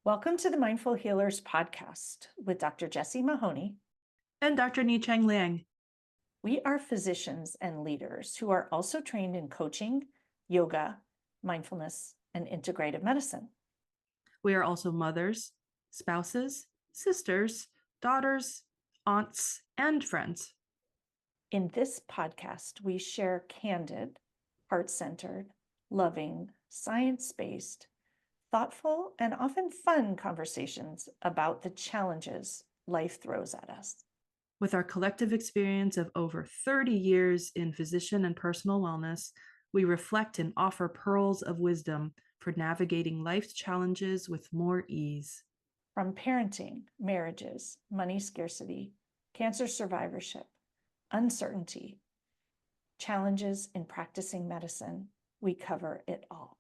Welcome to the Mindful Healers podcast with Dr. Jessie Mahoney and Dr. Ni-Cheng Liang. We are physicians and leaders who are also trained in coaching, yoga, mindfulness, and integrative medicine. We are also mothers, spouses, sisters, daughters, aunts, and friends. In this podcast, we share candid, heart-centered, loving, science-based, thoughtful, and often fun conversations about the challenges life throws at us. With our collective experience of over 30 years in physician and personal wellness, we reflect and offer pearls of wisdom for navigating life's challenges with more ease. From parenting, marriages, money scarcity, cancer survivorship, uncertainty, challenges in practicing medicine, we cover it all.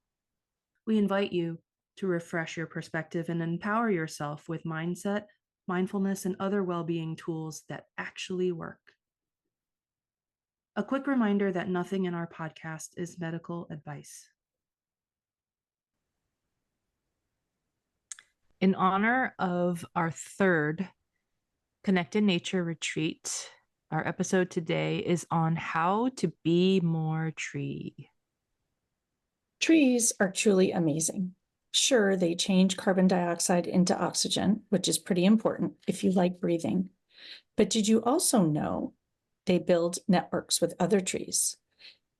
We invite you to refresh your perspective and empower yourself with mindset, mindfulness, and other well-being tools that actually work. A quick reminder that nothing in our podcast is medical advice. In honor of our third Connected Nature retreat, our episode today is on how to be more tree. Trees are truly amazing. Sure, they change carbon dioxide into oxygen, which is pretty important if you like breathing. But did you also know they build networks with other trees,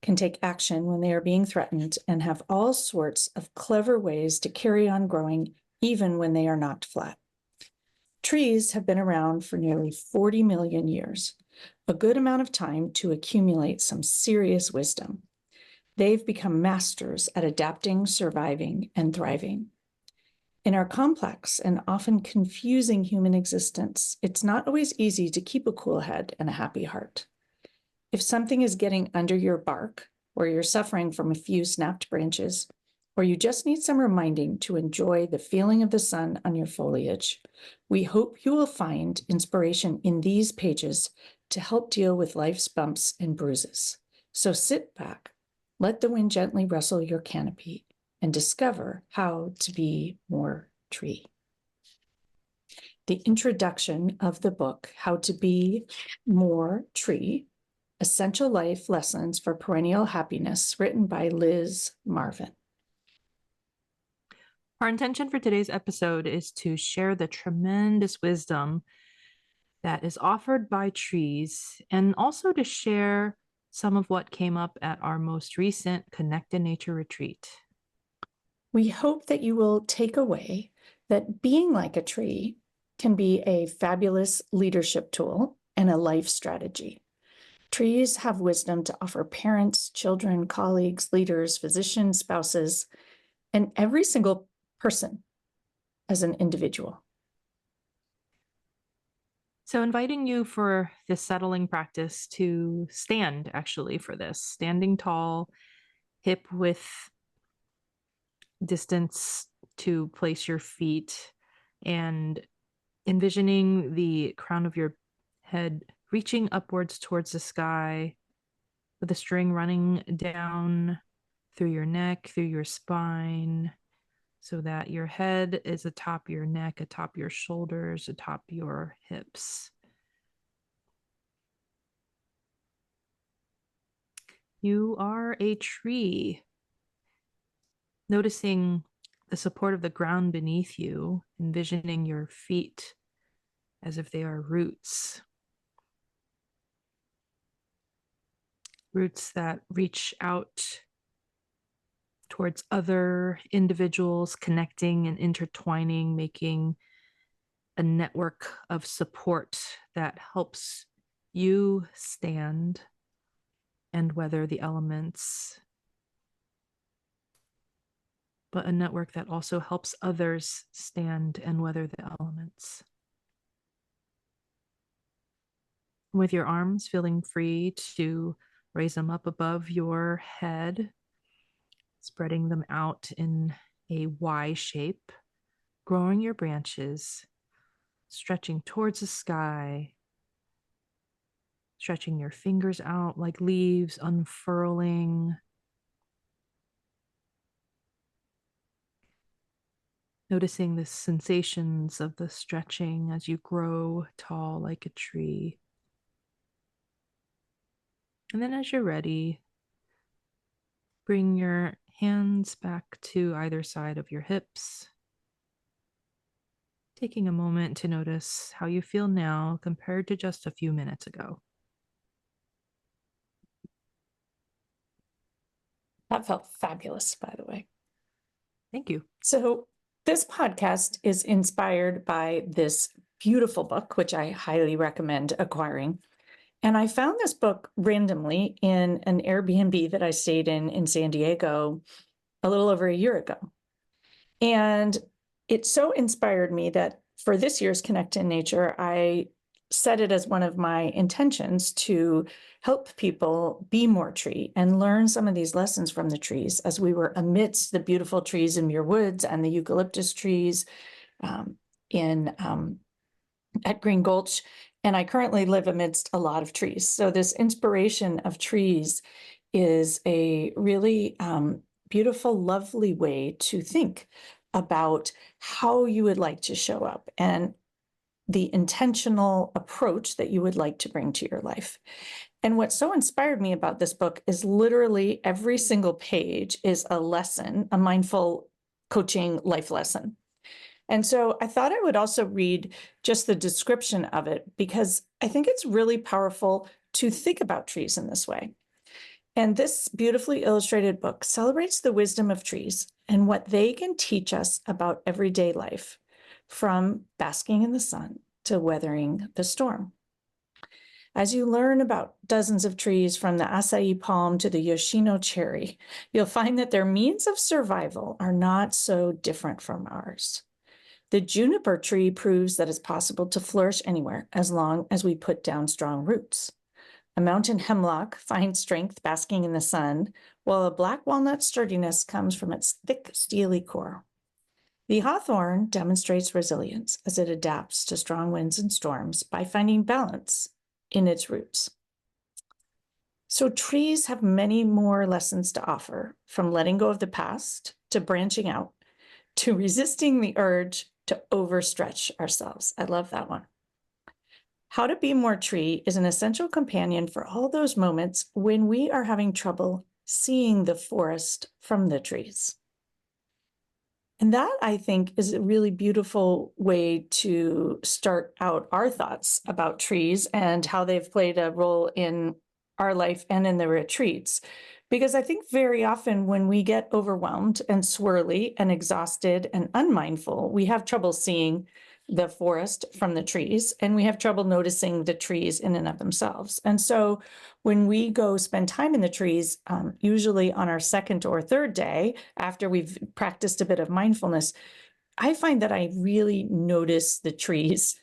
can take action when they are being threatened, and have all sorts of clever ways to carry on growing even when they are knocked flat? Trees have been around for nearly 40 million years, a good amount of time to accumulate some serious wisdom. They've become masters at adapting, surviving, and thriving. In our complex and often confusing human existence, it's not always easy to keep a cool head and a happy heart. If something is getting under your bark, or you're suffering from a few snapped branches, or you just need some reminding to enjoy the feeling of the sun on your foliage, we hope you will find inspiration in these pages to help deal with life's bumps and bruises. So sit back, let the wind gently rustle your canopy, and discover how to be more tree. The introduction of the book, How to Be More Tree, Essential Life Lessons for Perennial Happiness, written by Liz Marvin. Our intention for today's episode is to share the tremendous wisdom that is offered by trees, and also to share some of what came up at our most recent Connected Nature retreat. We hope that you will take away that being like a tree can be a fabulous leadership tool and a life strategy. Trees have wisdom to offer parents, children, colleagues, leaders, physicians, spouses, and every single person as an individual. So inviting you for this settling practice to stand actually for this, standing tall, hip width distance to place your feet, and envisioning the crown of your head reaching upwards towards the sky with a string running down through your neck, through your spine, so that your head is atop your neck, atop your shoulders, atop your hips. You are a tree. Noticing the support of the ground beneath you, envisioning your feet as if they are roots. Roots that reach out towards other individuals, connecting and intertwining, making a network of support that helps you stand and weather the elements, but a network that also helps others stand and weather the elements. With your arms, feeling free to raise them up above your head, spreading them out in a Y shape, growing your branches, stretching towards the sky, stretching your fingers out like leaves, unfurling. noticing the sensations of the stretching as you grow tall like a tree. And then as you're ready, bring your hands back to either side of your hips, taking a moment to notice how you feel now compared to just a few minutes ago. That felt fabulous, by the way. Thank you. So this podcast is inspired by this beautiful book, which I highly recommend acquiring. And I found this book randomly in an Airbnb that I stayed in San Diego a little over a year ago. And it so inspired me that for this year's Connect in Nature, I set it as one of my intentions to help people be more tree and learn some of these lessons from the trees as we were amidst the beautiful trees in Muir Woods and the eucalyptus trees in at Green Gulch. And I currently live amidst a lot of trees. So this inspiration of trees is a really beautiful, lovely way to think about how you would like to show up and the intentional approach that you would like to bring to your life. And what so inspired me about this book is literally every single page is a lesson, a mindful coaching life lesson. And so I thought I would also read just the description of it because I think it's really powerful to think about trees in this way. And this beautifully illustrated book celebrates the wisdom of trees and what they can teach us about everyday life, from basking in the sun to weathering the storm. As you learn about dozens of trees, from the acai palm to the Yoshino cherry, you'll find that their means of survival are not so different from ours. The juniper tree proves that it's possible to flourish anywhere as long as we put down strong roots. A mountain hemlock finds strength basking in the sun, while a black walnut's sturdiness comes from its thick, steely core. The hawthorn demonstrates resilience as it adapts to strong winds and storms by finding balance in its roots. So trees have many more lessons to offer, from letting go of the past to branching out to resisting the urge to overstretch ourselves. I love that one. How to Be More Tree is an essential companion for all those moments when we are having trouble seeing the forest from the trees. And that, I think, is a really beautiful way to start out our thoughts about trees and how they've played a role in our life and in the retreats. Because I think very often when we get overwhelmed and swirly and exhausted and unmindful, we have trouble seeing the forest from the trees, and we have trouble noticing the trees in and of themselves. And so when we go spend time in the trees, usually on our second or third day, after we've practiced a bit of mindfulness, I find that I really notice the trees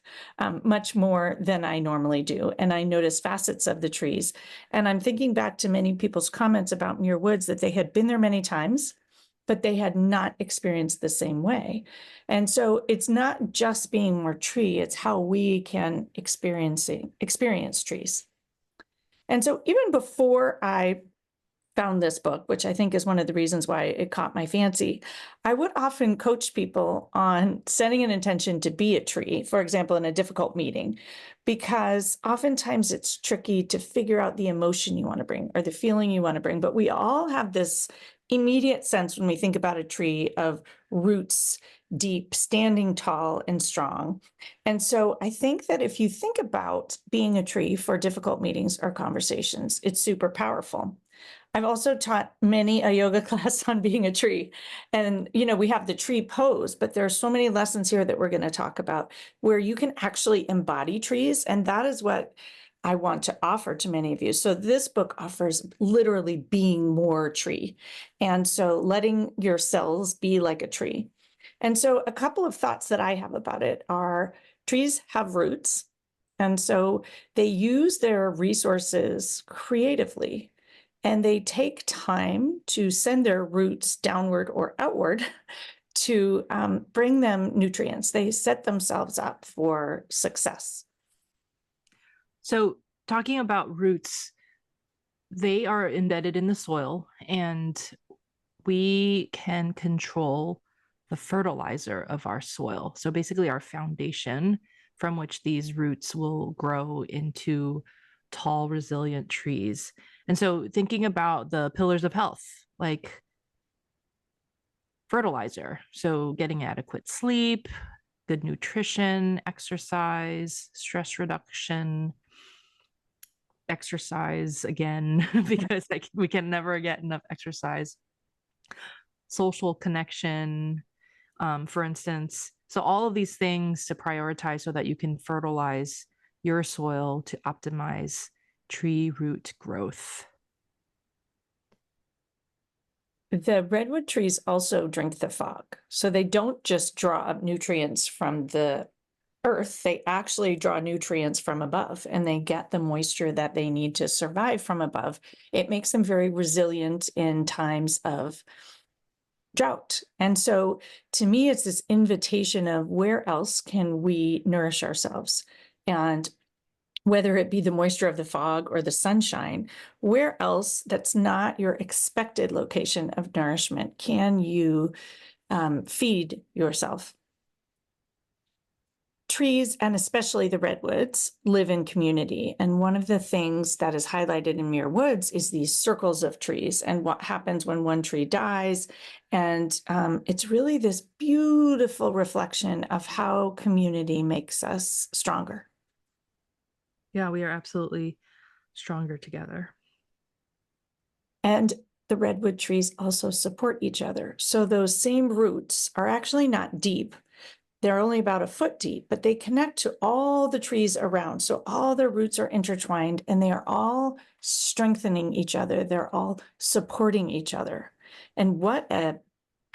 much more than I normally do. And I notice facets of the trees. And I'm thinking back to many people's comments about Muir Woods that they had been there many times, but they had not experienced the same way. And so it's not just being more tree, it's how we can experience trees. And so even before I found this book, which I think is one of the reasons why it caught my fancy, I would often coach people on setting an intention to be a tree, for example, in a difficult meeting, because oftentimes it's tricky to figure out the emotion you want to bring or the feeling you want to bring. But we all have this immediate sense when we think about a tree of roots deep, standing tall and strong. And so I think that if you think about being a tree for difficult meetings or conversations, it's super powerful. I've also taught many a yoga class on being a tree. And, we have the tree pose, but there are so many lessons here that we're going to talk about where you can actually embody trees. And that is what I want to offer to many of you. So this book offers literally being more tree. And so letting your cells be like a tree. And so a couple of thoughts that I have about it are trees have roots. And so they use their resources creatively. And they take time to send their roots downward or outward to bring them nutrients. They set themselves up for success. So, talking about roots, they are embedded in the soil, and we can control the fertilizer of our soil. So basically our foundation from which these roots will grow into tall, resilient trees. And so thinking about the pillars of health, like fertilizer, so getting adequate sleep, good nutrition, exercise, stress reduction, exercise again, because we can never get enough exercise, social connection, for instance. So all of these things to prioritize so that you can fertilize your soil to optimize tree root growth. The redwood trees also drink the fog. So they don't just draw up nutrients from the earth, they actually draw nutrients from above and they get the moisture that they need to survive from above. It makes them very resilient in times of drought. And so to me, it's this invitation of where else can we nourish ourselves? And whether it be the moisture of the fog or the sunshine, where else that's not your expected location of nourishment can you feed yourself? Trees, and especially the redwoods, live in community. And one of the things that is highlighted in Muir Woods is these circles of trees and what happens when one tree dies. And it's really this beautiful reflection of how community makes us stronger. Yeah, we are absolutely stronger together. And the redwood trees also support each other. So those same roots are actually not deep. They're only about a foot deep, but they connect to all the trees around. So all their roots are intertwined and they are all strengthening each other. They're all supporting each other. And what a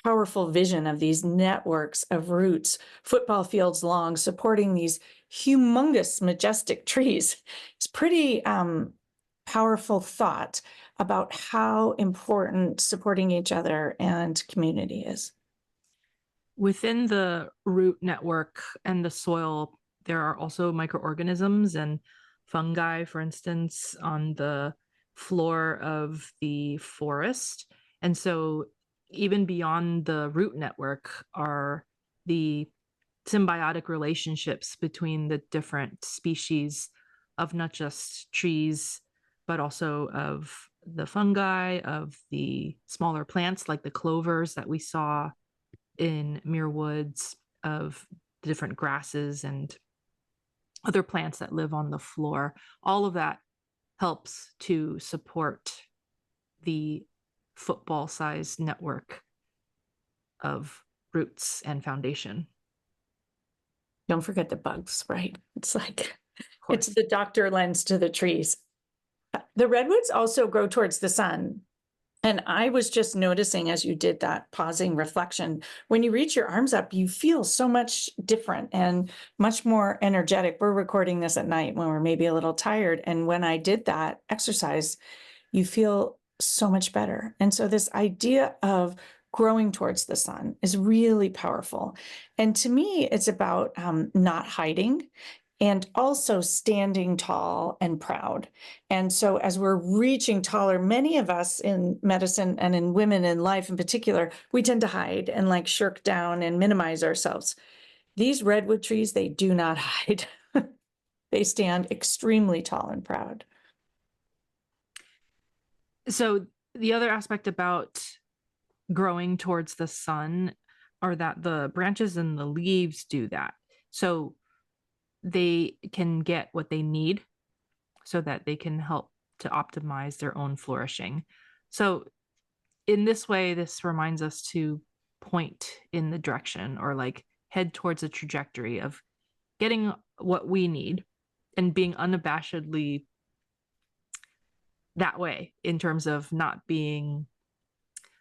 powerful vision of these networks of roots, football fields long, supporting these humongous, majestic trees. It's pretty powerful thought about how important supporting each other and community is. Within the root network and the soil, there are also microorganisms and fungi, for instance, on the floor of the forest. And so even beyond the root network are the symbiotic relationships between the different species of not just trees, but also of the fungi, of the smaller plants like the clovers that we saw in Muir Woods, of different grasses and other plants that live on the floor. All of that helps to support the football-sized network of roots and foundation. Don't forget the bugs, right? It's like, it's the doctor lens to the trees. The redwoods also grow towards the sun. And I was just noticing as you did that pausing reflection, when you reach your arms up, you feel so much different and much more energetic. We're recording this at night when we're maybe a little tired. And when I did that exercise, you feel so much better. And so this idea of growing towards the sun is really powerful. And to me, it's about not hiding and also standing tall and proud. And so as we're reaching taller, many of us in medicine and in women in life in particular, we tend to hide and like shirk down and minimize ourselves. These redwood trees, they do not hide. They stand extremely tall and proud. So the other aspect about growing towards the sun are that the branches and the leaves do that. So they can get what they need so that they can help to optimize their own flourishing. So in this way, this reminds us to point in the direction or like head towards a trajectory of getting what we need and being unabashedly that way in terms of not being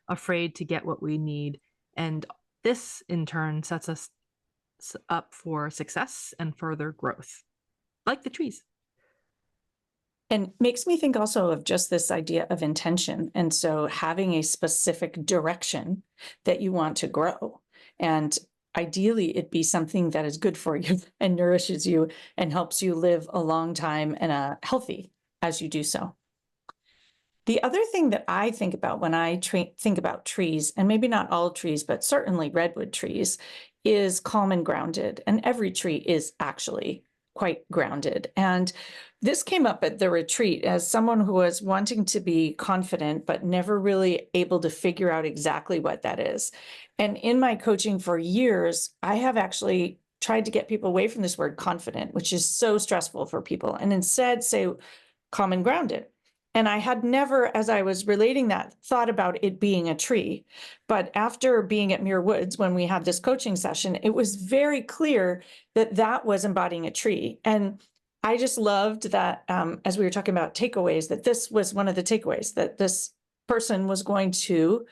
afraid to get what we need. And this in turn sets us up for success and further growth, like the trees. And makes me think also of just this idea of intention. And so having a specific direction that you want to grow. And ideally, it be something that is good for you and nourishes you and helps you live a long time and healthy as you do so. The other thing that I think about when I think about trees, and maybe not all trees, but certainly redwood trees, is calm and grounded. And every tree is actually quite grounded. And this came up at the retreat as someone who was wanting to be confident, but never really able to figure out exactly what that is. And in my coaching for years, I have actually tried to get people away from this word confident, which is so stressful for people, and instead say calm and grounded. And I had never, as I was relating that, thought about it being a tree. But after being at Muir Woods, when we had this coaching session, it was very clear that that was embodying a tree. And I just loved that, as we were talking about takeaways, that this was one of the takeaways, that this person was going to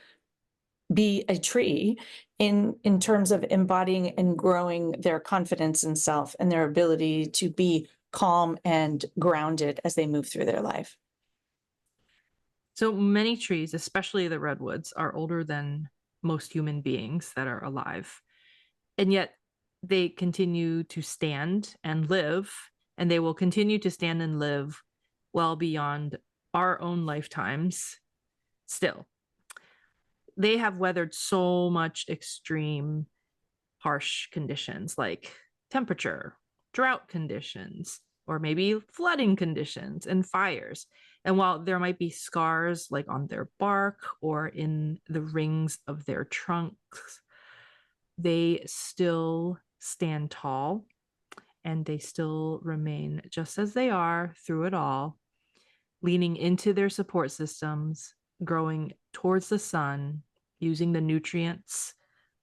be a tree in terms of embodying and growing their confidence in self and their ability to be calm and grounded as they move through their life. So many trees, especially the redwoods, are older than most human beings that are alive. And yet they continue to stand and live, and they will continue to stand and live well beyond our own lifetimes still. They have weathered so much extreme, harsh conditions like temperature, drought conditions, or maybe flooding conditions and fires. And while there might be scars like on their bark or in the rings of their trunks, they still stand tall and they still remain just as they are through it all, leaning into their support systems, growing towards the sun, using the nutrients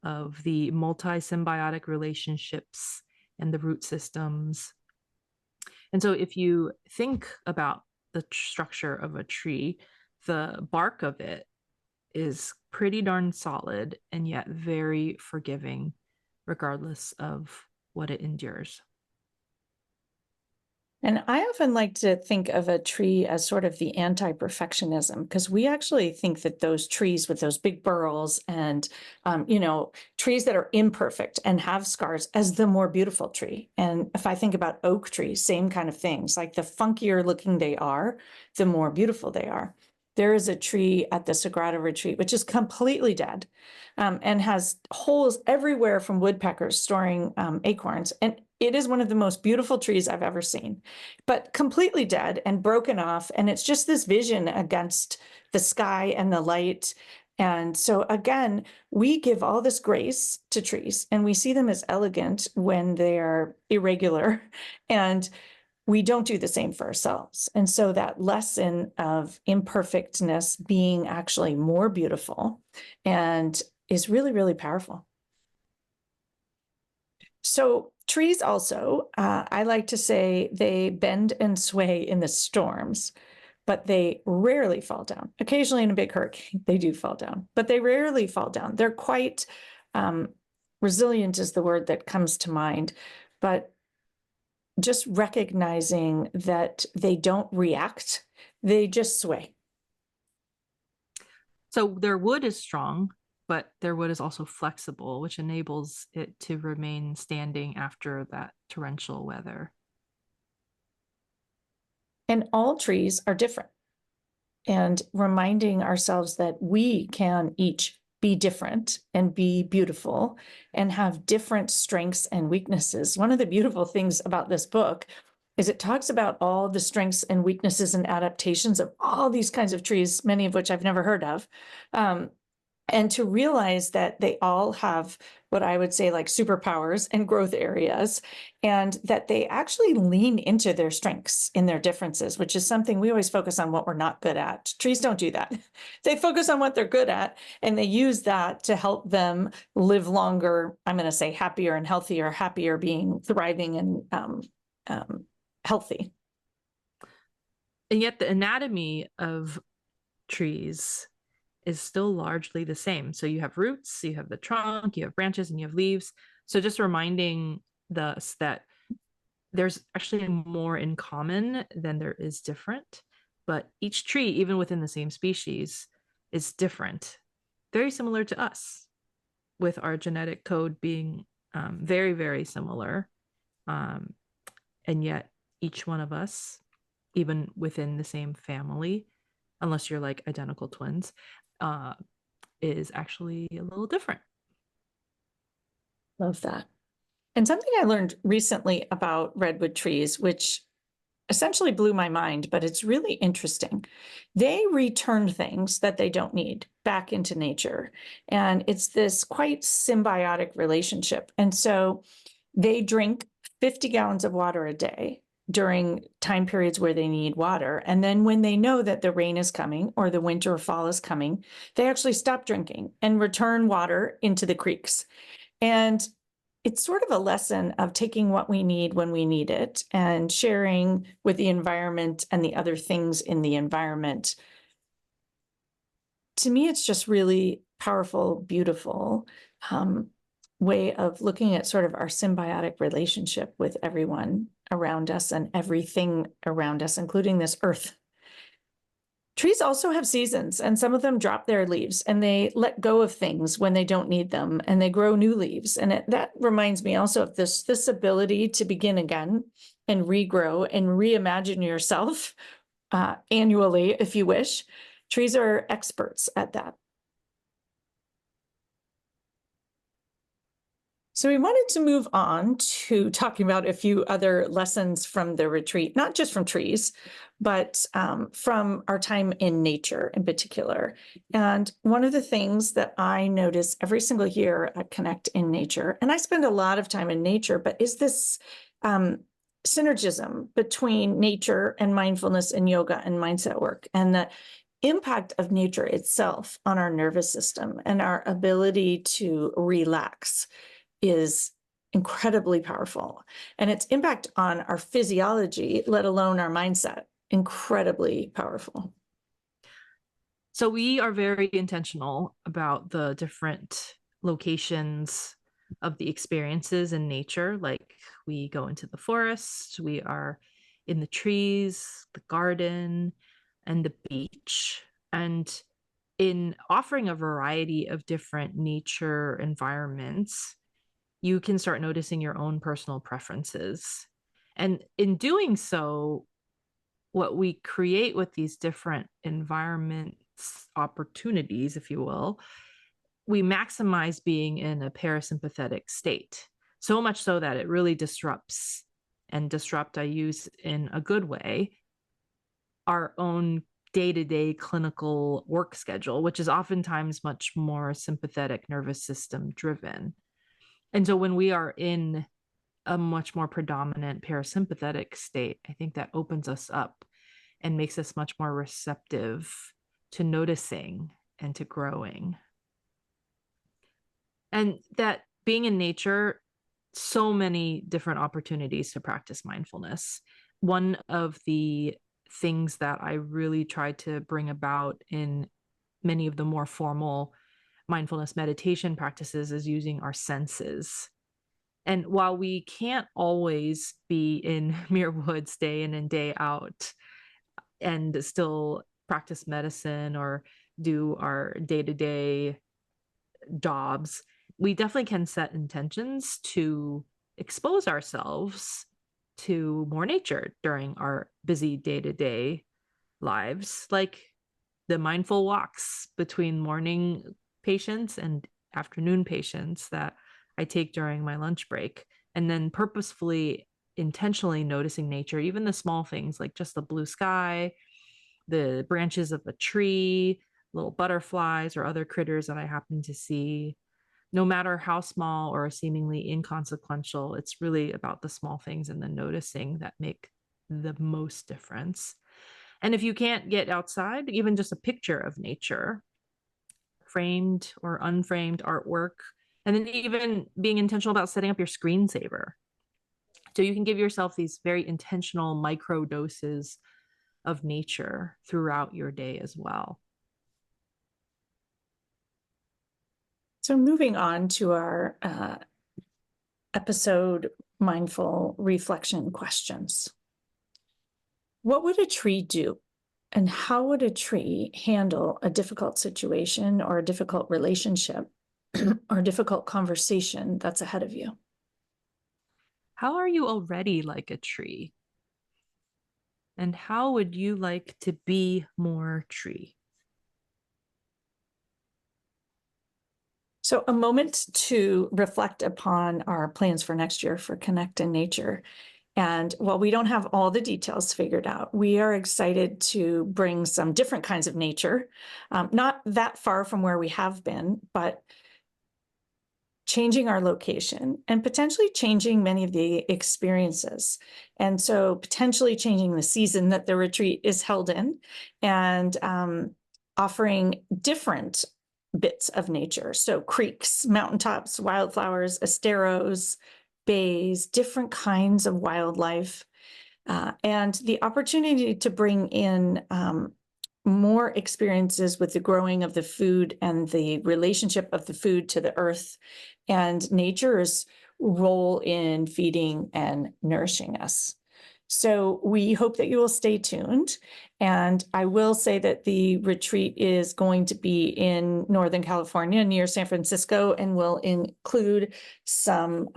of the multi-symbiotic relationships and the root systems. And so if you think about the structure of a tree, the bark of it is pretty darn solid and yet very forgiving, regardless of what it endures. And I often like to think of a tree as sort of the anti-perfectionism, because we actually think that those trees with those big burls and, trees that are imperfect and have scars as the more beautiful tree. And if I think about oak trees, same kind of things, like the funkier looking they are, the more beautiful they are. There is a tree at the Sagrada Retreat, which is completely dead, and has holes everywhere from woodpeckers storing acorns. And it is one of the most beautiful trees I've ever seen, but completely dead and broken off. And it's just this vision against the sky and the light. And so again, we give all this grace to trees and we see them as elegant when they are irregular, and we don't do the same for ourselves. And so that lesson of imperfectness being actually more beautiful and is really, really powerful. So trees also, I like to say they bend and sway in the storms, but they rarely fall down. Occasionally in a big hurricane, they do fall down, but they rarely fall down. They're quite resilient is the word that comes to mind, but just recognizing that they don't react, they just sway. So their wood is strong, but their wood is also flexible, which enables it to remain standing after that torrential weather. And all trees are different. And reminding ourselves that we can each be different and be beautiful and have different strengths and weaknesses. One of the beautiful things about this book is it talks about all the strengths and weaknesses and adaptations of all these kinds of trees, many of which I've never heard of. And to realize that they all have what I would say like superpowers and growth areas, and that they actually lean into their strengths in their differences, which is something we always focus on what we're not good at. Trees don't do that. They focus on what they're good at, and they use that to help them live longer. I'm going to say happier and healthier, happier being thriving and healthy. And yet the anatomy of trees is still largely the same. So you have roots, you have the trunk, you have branches, and you have leaves. So just reminding us that there's actually more in common than there is different. But each tree, even within the same species, is different, very similar to us, with our genetic code being very, very similar. And yet each one of us, even within the same family, unless you're like identical twins, uh, is actually a little different. Love that. And something I learned recently about redwood trees, which essentially blew my mind, but it's really interesting. They return things that they don't need back into nature. And it's this quite symbiotic relationship. And so they drink 50 gallons of water a day during time periods where they need water. And then when they know that the rain is coming or the winter or fall is coming, they actually stop drinking and return water into the creeks. And it's sort of a lesson of taking what we need when we need it and sharing with the environment and the other things in the environment. To me, it's just really powerful, beautiful way of looking at sort of our symbiotic relationship with everyone around us and everything around us, including this earth. Trees also have seasons, and some of them drop their leaves and they let go of things when they don't need them, and they grow new leaves. And that reminds me also of this ability to begin again and regrow and reimagine yourself annually, if you wish. Trees are experts at that. So we wanted to move on to talking about a few other lessons from the retreat, not just from trees, but from our time in nature in particular. And one of the things that I notice every single year at Connect in Nature, and I spend a lot of time in nature, but is this synergism between nature and mindfulness and yoga and mindset work, and the impact of nature itself on our nervous system and our ability to relax is incredibly powerful, and its impact on our physiology, let alone our mindset, incredibly powerful. So we are very intentional about the different locations of the experiences in nature. Like we go into the forest, we are in the trees, the garden, and the beach. And in offering a variety of different nature environments, you can start noticing your own personal preferences. And in doing so, what we create with these different environments, opportunities, if you will, we maximize being in a parasympathetic state. So much so that it really disrupts, and disrupt I use in a good way, our own day-to-day clinical work schedule, which is oftentimes much more sympathetic nervous system driven. And so when we are in a much more predominant parasympathetic state, I think that opens us up and makes us much more receptive to noticing and to growing. And that being in nature, so many different opportunities to practice mindfulness. One of the things that I really tried to bring about in many of the more formal mindfulness meditation practices is using our senses. And while we can't always be in Muir Woods day in and day out and still practice medicine or do our day-to-day jobs, we definitely can set intentions to expose ourselves to more nature during our busy day-to-day lives, like the mindful walks between morning patients and afternoon patients that I take during my lunch break, and then purposefully, intentionally noticing nature, even the small things like just the blue sky, the branches of a tree, little butterflies or other critters that I happen to see. No matter how small or seemingly inconsequential, it's really about the small things and the noticing that make the most difference. And if you can't get outside, even just a picture of nature, framed or unframed artwork, and then even being intentional about setting up your screensaver. So you can give yourself these very intentional micro doses of nature throughout your day as well. So moving on to our episode mindful reflection questions. What would a tree do? And how would a tree handle a difficult situation or a difficult relationship or a difficult conversation that's ahead of you? How are you already like a tree? And how would you like to be more tree? So a moment to reflect upon our plans for next year for Connect in Nature. And while we don't have all the details figured out, we are excited to bring some different kinds of nature, not that far from where we have been, but changing our location and potentially changing many of the experiences. And so potentially changing the season that the retreat is held in and offering different bits of nature. So creeks, mountaintops, wildflowers, esteros, bays, different kinds of wildlife, and the opportunity to bring in more experiences with the growing of the food and the relationship of the food to the earth and nature's role in feeding and nourishing us. So we hope that you will stay tuned. And I will say that the retreat is going to be in Northern California near San Francisco and will include some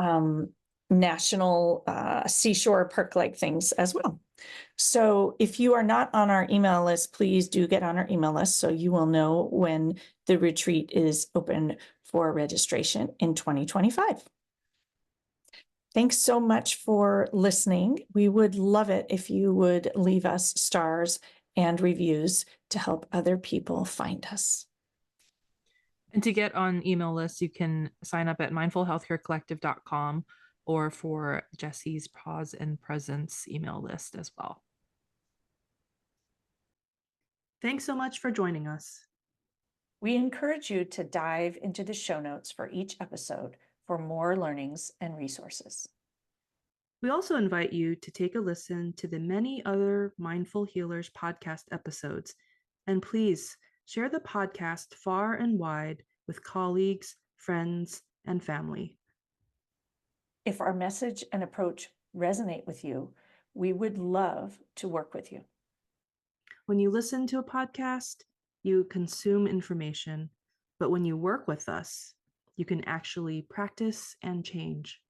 national seashore park-like things as well. So if you are not on our email list, please do get on our email list so you will know when the retreat is open for registration in 2025. Thanks so much for listening. We would love it if you would leave us stars and reviews to help other people find us. And to get on email lists, you can sign up at mindfulhealthcarecollective.com or for Jessie's Pause and Presence email list as well. Thanks so much for joining us. We encourage you to dive into the show notes for each episode for more learnings and resources. We also invite you to take a listen to the many other Mindful Healers podcast episodes. And please share the podcast far and wide with colleagues, friends, and family. If our message and approach resonate with you, we would love to work with you. When you listen to a podcast, you consume information, but when you work with us, you can actually practice and change.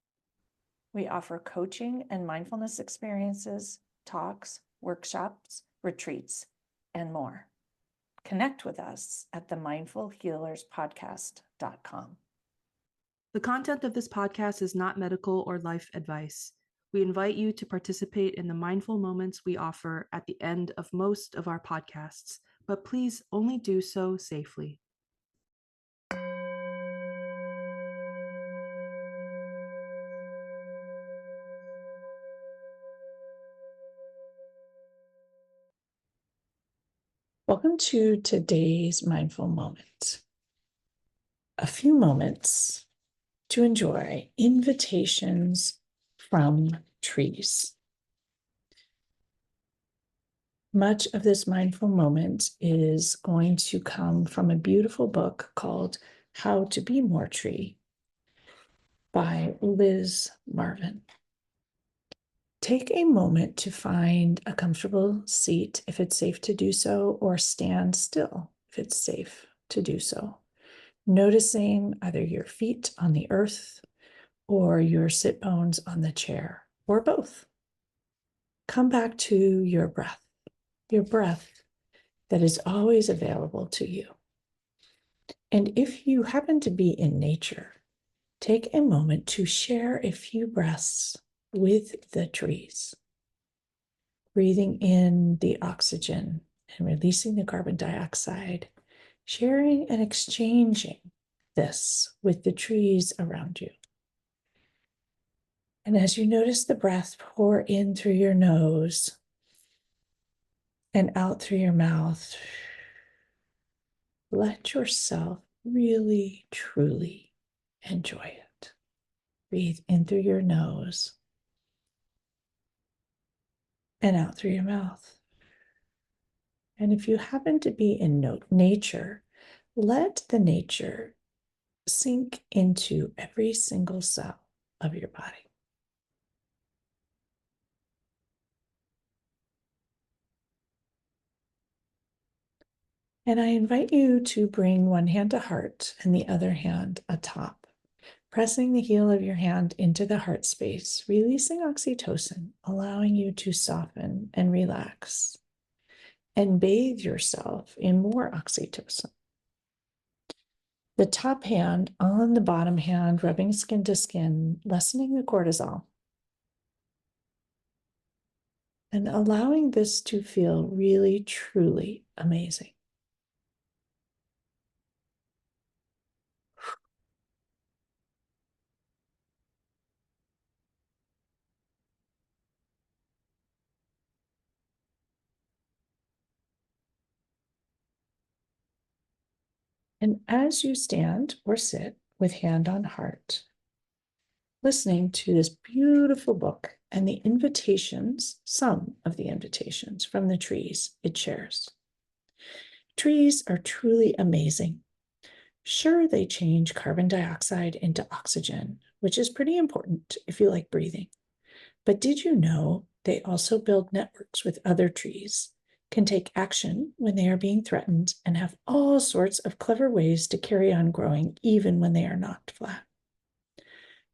We offer coaching and mindfulness experiences, talks, workshops, retreats, and more. Connect with us at the mindfulhealerspodcast.com. The content of this podcast is not medical or life advice. We invite you to participate in the mindful moments we offer at the end of most of our podcasts, but please only do so safely. Welcome to today's mindful moment. A few moments to enjoy invitations from trees. Much of this mindful moment is going to come from a beautiful book called How to Be More Tree by Liz Marvin. Take a moment to find a comfortable seat if it's safe to do so, or stand still if it's safe to do so. Noticing either your feet on the earth or your sit bones on the chair, or both. Come back to your breath that is always available to you. And if you happen to be in nature, take a moment to share a few breaths with the trees, breathing in the oxygen and releasing the carbon dioxide, sharing and exchanging this with the trees around you. And as you notice the breath pour in through your nose and out through your mouth, let yourself really, truly enjoy it. Breathe in through your nose and out through your mouth. And if you happen to be in nature, let the nature sink into every single cell of your body. And I invite you to bring one hand to heart and the other hand atop. Pressing the heel of your hand into the heart space, releasing oxytocin, allowing you to soften and relax, and bathe yourself in more oxytocin. The top hand on the bottom hand, rubbing skin to skin, lessening the cortisol, and allowing this to feel really, truly amazing. And as you stand or sit with hand on heart, listening to this beautiful book and the invitations, some of the invitations from the trees it shares. Trees are truly amazing. Sure, they change carbon dioxide into oxygen, which is pretty important if you like breathing. But did you know they also build networks with other trees, can take action when they are being threatened, and have all sorts of clever ways to carry on growing even when they are knocked flat?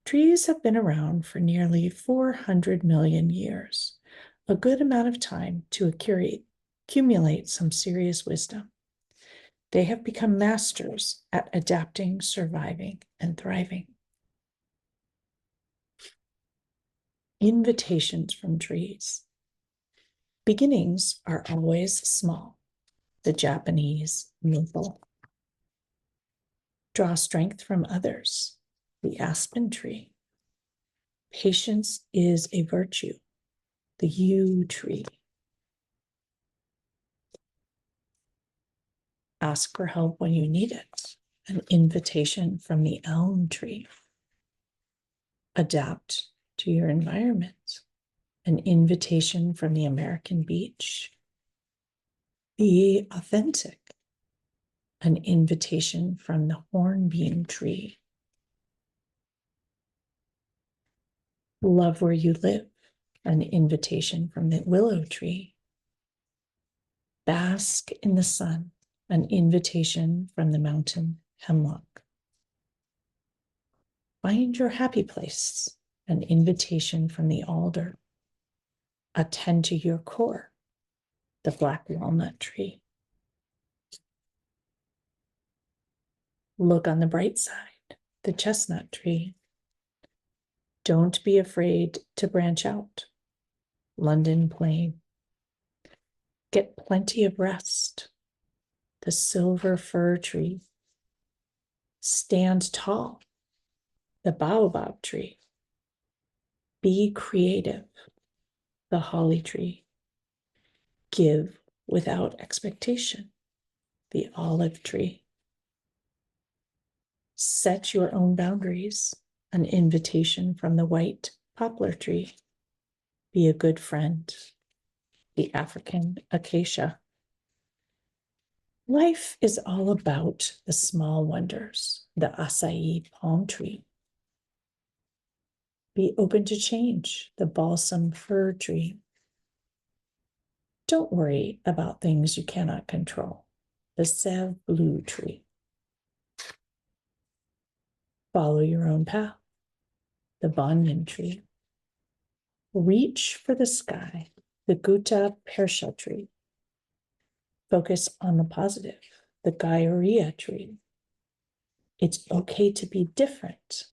Trees have been around for nearly 400 million years, a good amount of time to accumulate some serious wisdom. They have become masters at adapting, surviving, and thriving. Invitations from trees. Beginnings are always small. The Japanese maple. Draw strength from others. The aspen tree. Patience is a virtue. The yew tree. Ask for help when you need it. An invitation from the elm tree. Adapt to your environment. An invitation from the American beach. Be authentic. An invitation from the hornbeam tree. Love where you live. An invitation from the willow tree. Bask in the sun. An invitation from the mountain hemlock. Find your happy place. An invitation from the alder. Attend to your core. The black walnut tree. Look on the bright side. The chestnut tree. Don't be afraid to branch out. London plane. Get plenty of rest. The silver fir tree. Stand tall. The baobab tree. Be creative. The holly tree. Give without expectation. The olive tree. Set your own boundaries. An invitation from the white poplar tree. Be a good friend. The African acacia. Life is all about the small wonders. The acai palm tree. Be open to change. The balsam fir tree. Don't worry about things you cannot control. The Sève blue tree. Follow your own path. The banyan tree. Reach for the sky. The Gutta persha tree. Focus on the positive. The Gaiaria tree. It's okay to be different.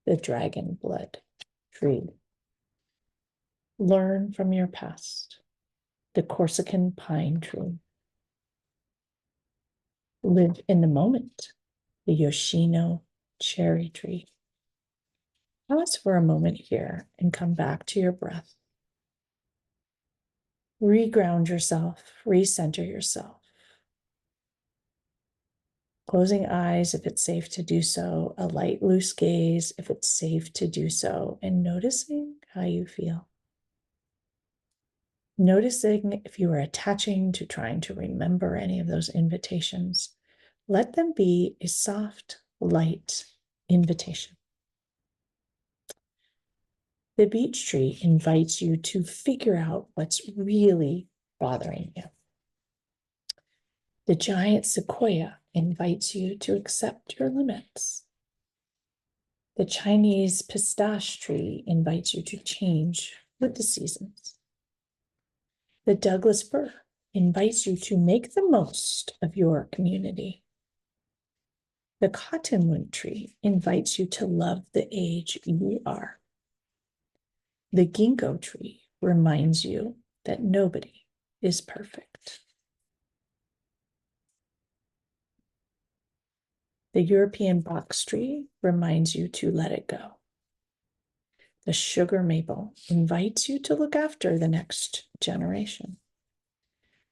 The dragon blood tree. Learn from your past. The Corsican pine tree. Live in the moment. The Yoshino cherry tree. Pause for a moment here and come back to your breath. Reground yourself, recenter yourself. Closing eyes if it's safe to do so, a light loose gaze if it's safe to do so, and noticing how you feel. Noticing if you are attaching to trying to remember any of those invitations. Let them be a soft, light invitation. The beech tree invites you to figure out what's really bothering you. The giant sequoia invites you to accept your limits. The Chinese pistache tree invites you to change with the seasons. The Douglas fir invites you to make the most of your community. The cottonwood tree invites you to love the age you are. The ginkgo tree reminds you that nobody is perfect. The European box tree reminds you to let it go. The sugar maple invites you to look after the next generation.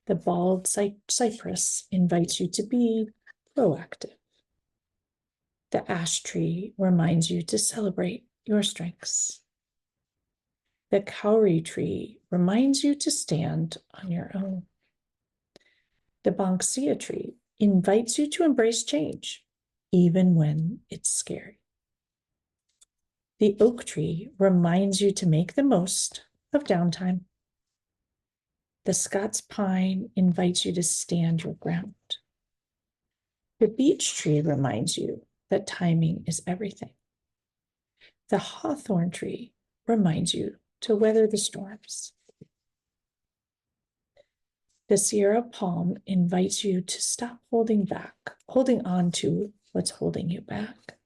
The bald cypress invites you to be proactive. The ash tree reminds you to celebrate your strengths. The kauri tree reminds you to stand on your own. The banksia tree invites you to embrace change, even when it's scary. The oak tree reminds you to make the most of downtime. The Scots pine invites you to stand your ground. The beech tree reminds you that timing is everything. The hawthorn tree reminds you to weather the storms. The Sierra palm invites you to stop holding on to what's holding you back.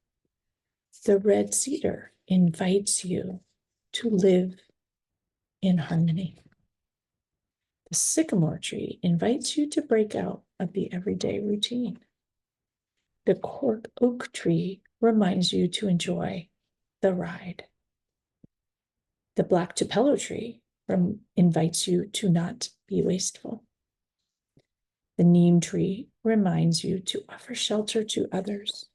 The red cedar invites you to live in harmony. The sycamore tree invites you to break out of the everyday routine. The cork oak tree reminds you to enjoy the ride. The black tupelo tree invites you to not be wasteful. The neem tree reminds you to offer shelter to others.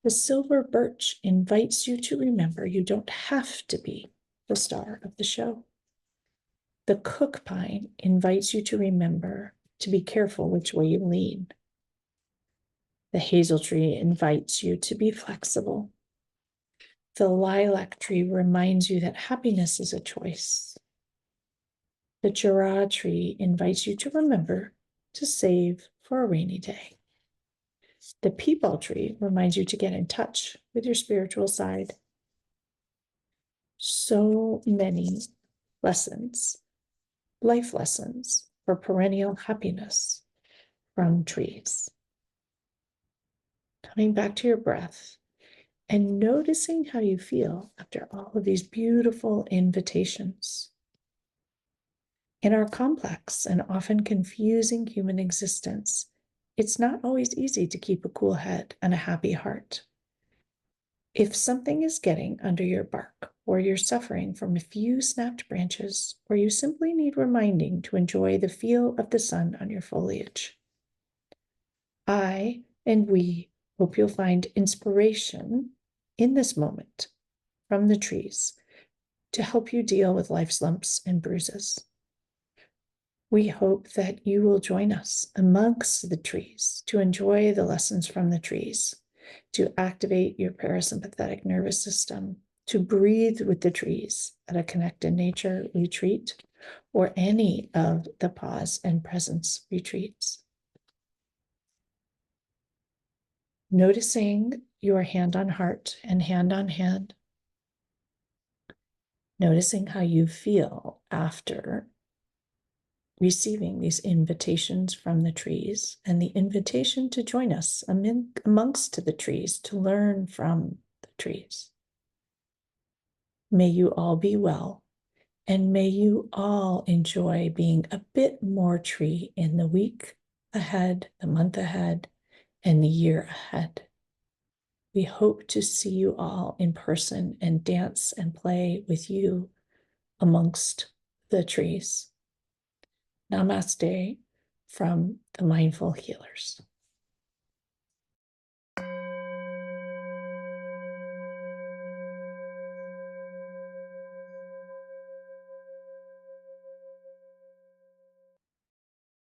The silver birch invites you to remember you don't have to be the star of the show. The cook pine invites you to remember to be careful which way you lean. The hazel tree invites you to be flexible. The lilac tree reminds you that happiness is a choice. The jarrah tree invites you to remember to save for a rainy day. The peepal tree reminds you to get in touch with your spiritual side. So many lessons, life lessons for perennial happiness from trees. Coming back to your breath and noticing how you feel after all of these beautiful invitations. In our complex and often confusing human existence, it's not always easy to keep a cool head and a happy heart. If something is getting under your bark, or you're suffering from a few snapped branches, or you simply need reminding to enjoy the feel of the sun on your foliage, I and we hope you'll find inspiration in this moment from the trees to help you deal with life's lumps and bruises. We hope that you will join us amongst the trees to enjoy the lessons from the trees, to activate your parasympathetic nervous system, to breathe with the trees at a Connect in Nature retreat or any of the pause and presence retreats. Noticing your hand on heart and hand on hand. Noticing how you feel after receiving these invitations from the trees and the invitation to join us amongst the trees to learn from the trees. May you all be well, and may you all enjoy being a bit more tree in the week ahead, the month ahead, and the year ahead. We hope to see you all in person and dance and play with you amongst the trees. Namaste from the Mindful Healers.